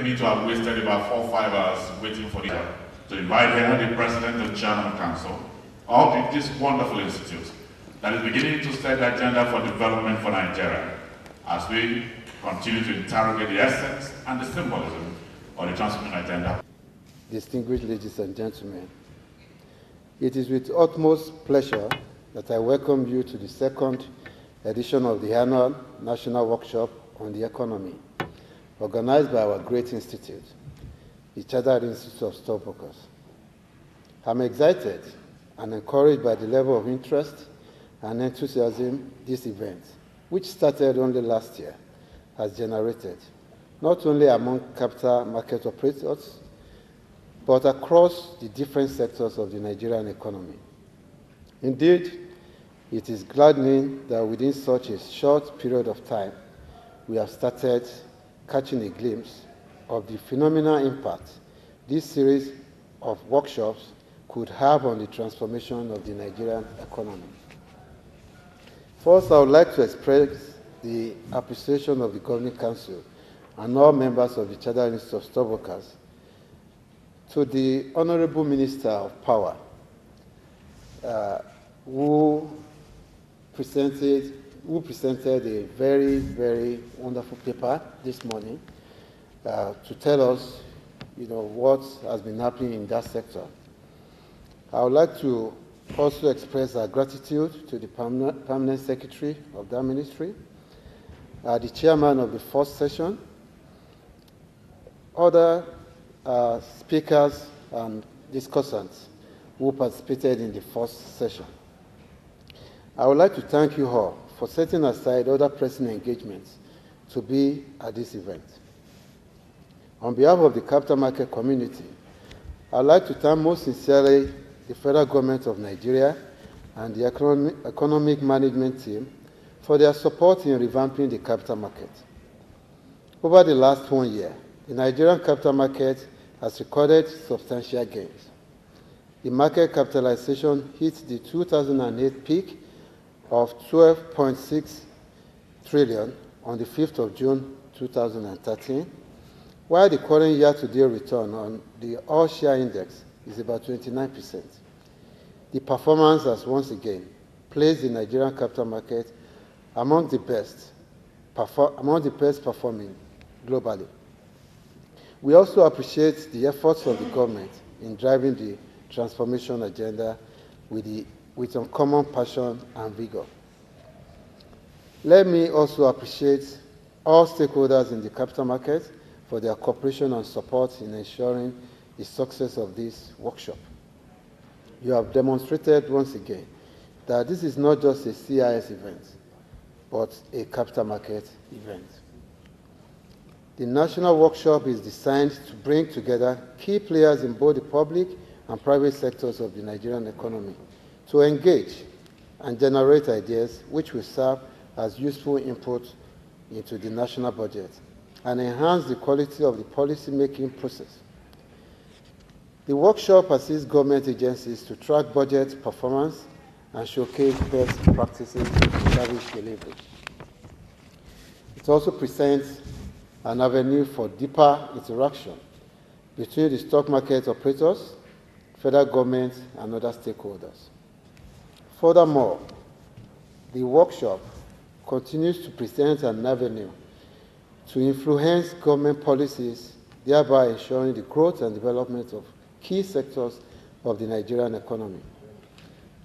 regret me to have wasted about 4 or 5 hours waiting for to invite here the President and Chairman Council of this wonderful institute that is beginning to set the agenda for development for Nigeria as we continue to interrogate the essence and the symbolism of the transformation agenda. Distinguished ladies and gentlemen, it is with utmost pleasure that I welcome you to the second edition of the annual National Workshop on the Economy, organized by our great institute, the Chartered Institute of Stockbrokers. I'm excited and encouraged by the level of interest and enthusiasm this event, which started only last year, has generated, not only among capital market operators, but across the different sectors of the Nigerian economy. Indeed, it is gladdening that within such a short period of time, we have started catching a glimpse of the phenomenal impact this series of workshops could have on the transformation of the Nigerian economy. First, I would like to express the appreciation of the Governing Council and all members of the Chartered Institute of Stockbrokers to the Honorable Minister of Power, who presented a very, very wonderful paper this morning to tell us, what has been happening in that sector. I would like to also express our gratitude to the Permanent Secretary of that ministry, the Chairman of the first session, other speakers and discussants who participated in the first session. I would like to thank you all for setting aside other pressing engagements to be at this event. On behalf of the capital market community, I would like to thank most sincerely the federal government of Nigeria and the economic management team for their support in revamping the capital market. Over the last 1 year, the Nigerian capital market has recorded substantial gains. The market capitalization hit the 2008 peak of 12.6 trillion on the 5th of June 2013, while the current year-to-date return on the all-share index is about 29%. The performance has once again placed the Nigerian capital market among the best performing globally. We also appreciate the efforts of the government in driving the transformation agenda with uncommon passion and vigor. Let me also appreciate all stakeholders in the capital market for their cooperation and support in ensuring the success of this workshop. You have demonstrated once again that this is not just a CIS event, but a capital market event. The National Workshop is designed to bring together key players in both the public and private sectors of the Nigerian economy to engage and generate ideas which will serve as useful input into the national budget and enhance the quality of the policy-making process. The workshop assists government agencies to track budget performance and showcase best practices in service delivery. It also presents an avenue for deeper interaction between the stock market operators, federal government, and other stakeholders. Furthermore, the workshop continues to present an avenue to influence government policies, thereby ensuring the growth and development of key sectors of the Nigerian economy.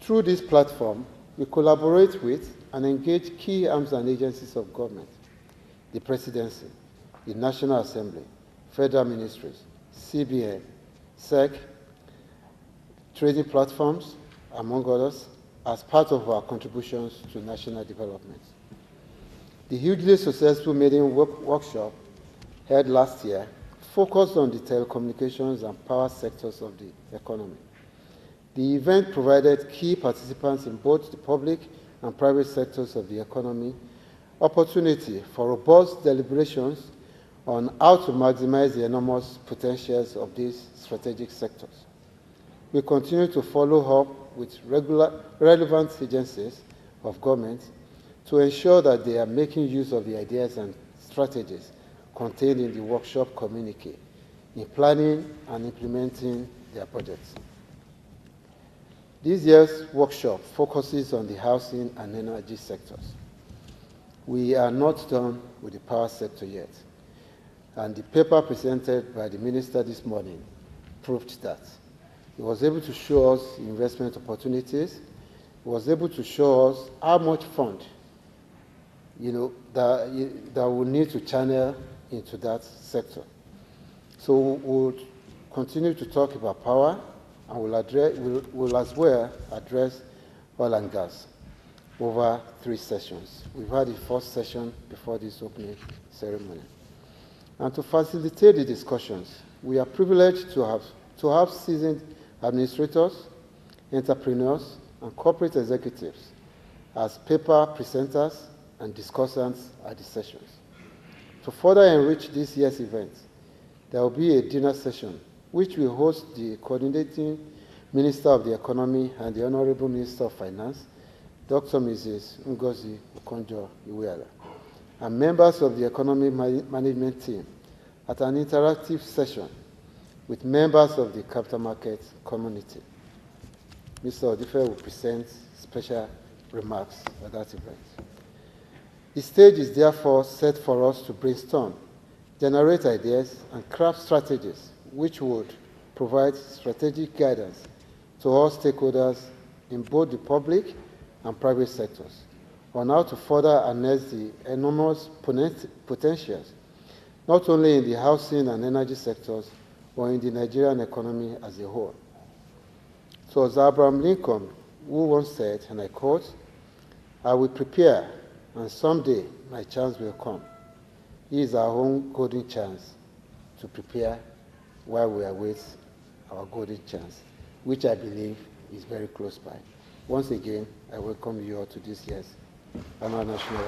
Through this platform, we collaborate with and engage key arms and agencies of government, the Presidency, the National Assembly, federal ministries, CBN, SEC, trading platforms, among others, as part of our contributions to national development. The hugely successful maiden workshop held last year focused on the telecommunications and power sectors of the economy. The event provided key participants in both the public and private sectors of the economy opportunity for robust deliberations on how to maximize the enormous potentials of these strategic sectors. We continue to follow up with relevant agencies of government to ensure that they are making use of the ideas and strategies contained in the workshop communique in planning and implementing their budgets. This year's workshop focuses on the housing and energy sectors. We are not done with the power sector yet, and the paper presented by the minister this morning proved that. He was able to show us investment opportunities. He was able to show us how much fund that we need to channel into that sector. So we'll continue to talk about power, and we'll as well address oil and gas over 3 sessions. We've had the first session before this opening ceremony. And to facilitate the discussions, we are privileged to have seasoned administrators, entrepreneurs, and corporate executives as paper presenters and discussants at the sessions. To further enrich this year's event, there will be a dinner session which will host the coordinating Minister of the Economy and the Honorable Minister of Finance, Dr. Mrs. Ngozi Okonjo-Iweala, and members of the Economy Management team at an interactive session with members of the capital market community. Mr. Odife will present special remarks at that event. The stage is therefore set for us to brainstorm, generate ideas, and craft strategies which would provide strategic guidance to all stakeholders in both the public and private sectors on how to further harness the enormous potentials, not only in the housing and energy sectors, but in the Nigerian economy as a whole. So as Abraham Lincoln, who once said, and I quote, "I will prepare, and someday my chance will come." It is our own golden chance to prepare while we await our golden chance, which I believe is very close by. Once again, I welcome you all to this year's annual national.